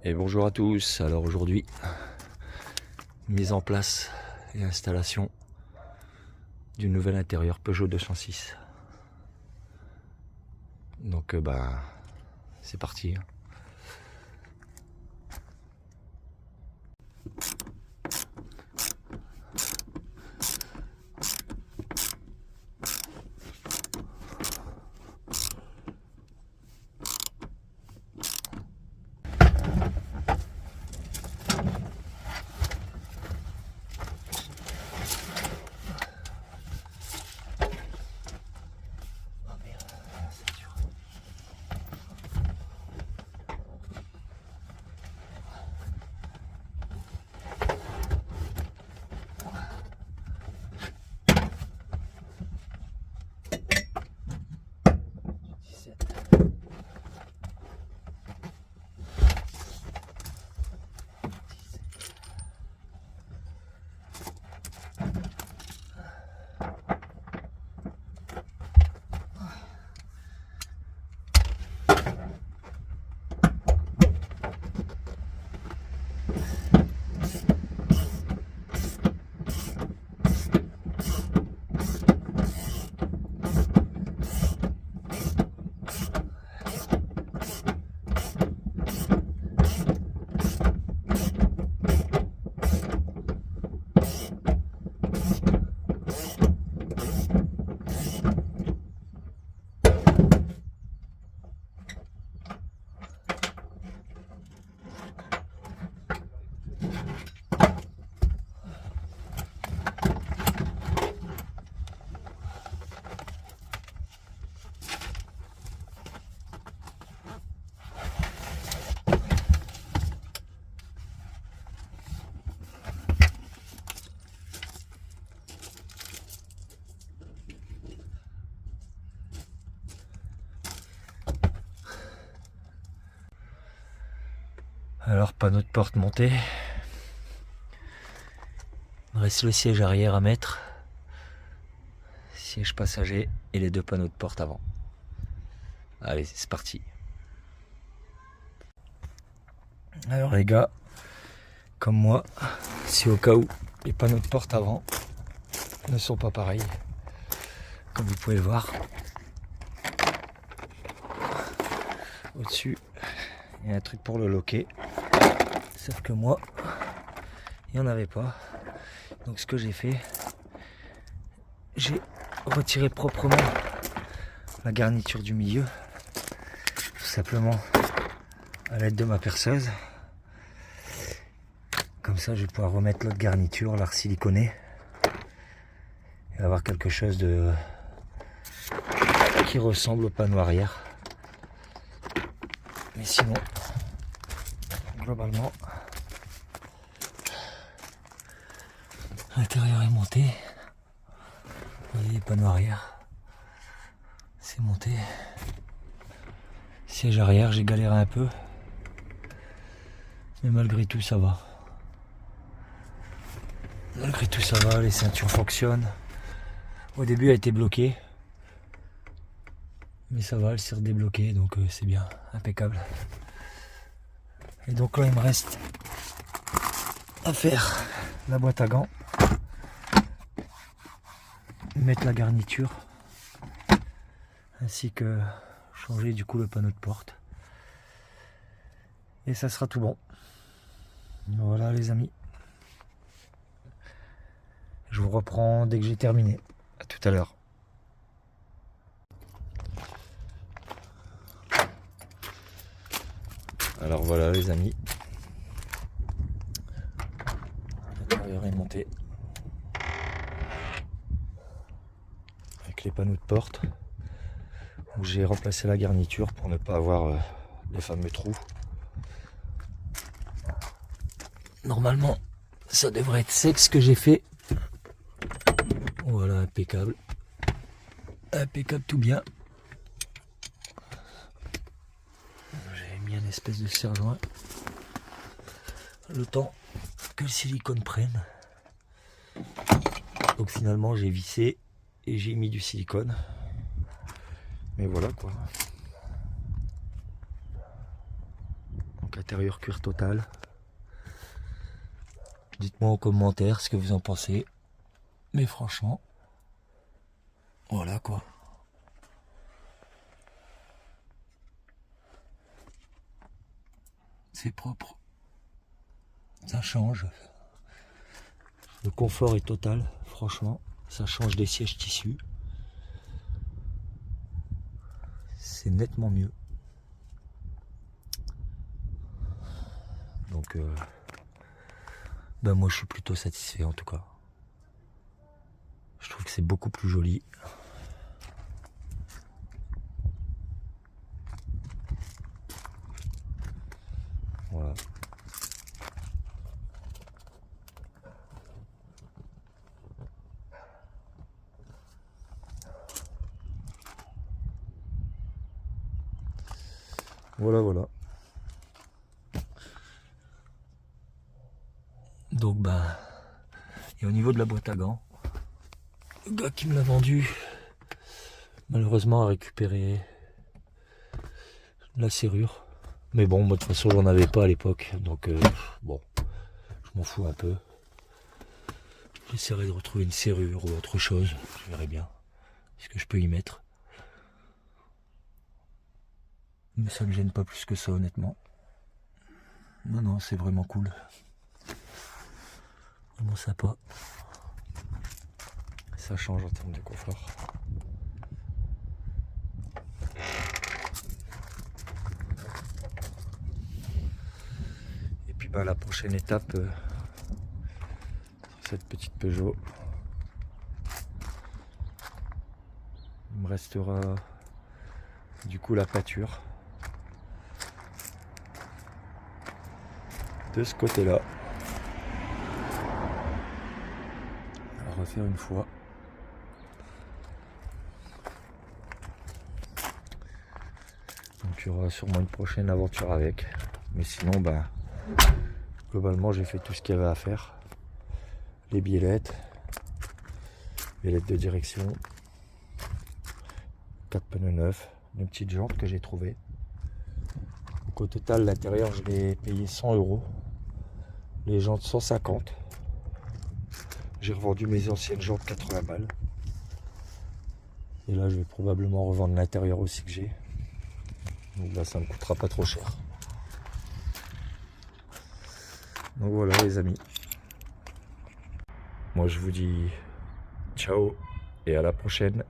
Et bonjour à tous. Alors aujourd'hui, mise en place et installation du nouvel intérieur Peugeot 206. Donc c'est parti. Alors panneau de porte monté. Il me reste le siège arrière à mettre. Siège passager et les deux panneaux de porte avant. Allez, c'est parti. Alors les gars, comme moi, si au cas où les panneaux de porte avant ne sont pas pareils, comme vous pouvez le voir, au-dessus il y a un truc pour le loquer, sauf que moi il n'y en avait pas. Donc ce que j'ai fait, j'ai retiré proprement la garniture du milieu, tout simplement à l'aide de ma perceuse. Comme ça je vais pouvoir remettre l'autre garniture, la siliconée, et avoir quelque chose de qui ressemble au panneau arrière. Mais sinon, globalement, l'intérieur est monté. Vous voyez les panneaux arrière, c'est monté. Siège arrière, j'ai galéré un peu, mais malgré tout ça va. Malgré tout ça va, les ceintures fonctionnent. Au début elle a été bloquée, mais ça va, elle s'est redébloquée, donc c'est bien, impeccable. Et donc là il me reste à faire la boîte à gants, mettre la garniture, ainsi que changer du coup le panneau de porte. Et ça sera tout bon. Voilà les amis. Je vous reprends dès que j'ai terminé. À tout à l'heure. Alors voilà les amis. L'intérieur est monté. Avec les panneaux de porte. Où j'ai remplacé la garniture pour ne pas avoir les fameux trous. Normalement, ça devrait être sec ce que j'ai fait. Voilà, impeccable. Impeccable, tout bien. J'ai mis un espèce de serre-joint. Le temps que le silicone prenne. Donc finalement, j'ai vissé et j'ai mis du silicone. Mais voilà quoi. Donc Donc intérieur cuir total. Dites-moi en commentaire ce que vous en pensez. Mais franchement, voilà quoi. C'est propre. Ça change. Le confort est total, franchement. Ça change des sièges tissus. C'est nettement mieux. Donc, ben moi je suis plutôt satisfait en tout cas. Je trouve que c'est beaucoup plus joli. Voilà. Voilà, voilà. Donc bah, et au niveau de la boîte à gants, le gars qui me l'a vendu, malheureusement a récupéré la serrure. Mais bon, moi de toute façon j'en avais pas à l'époque, donc bon, je m'en fous un peu. J'essaierai de retrouver une serrure ou autre chose, je verrai bien ce que je peux y mettre. Mais ça ne me gêne pas plus que ça honnêtement. Non, non, c'est vraiment cool. Vraiment sympa. Ça change en termes de confort. Et puis bah, la prochaine étape, cette petite Peugeot, il me restera du coup la pâture de ce côté là à refaire une fois. Donc il y aura sûrement une prochaine aventure avec, mais sinon bah globalement j'ai fait tout ce qu'il y avait à faire. Les biellettes de direction, 4 pneus neufs, une petite jante que j'ai trouvée. Donc au total l'intérieur je l'ai payé 100 €, les jantes 150. J'ai revendu mes anciennes jantes 80 balles. Et là je vais probablement revendre l'intérieur aussi que j'ai. Donc là ça me coûtera pas trop cher. Donc voilà les amis. Moi je vous dis ciao et à la prochaine.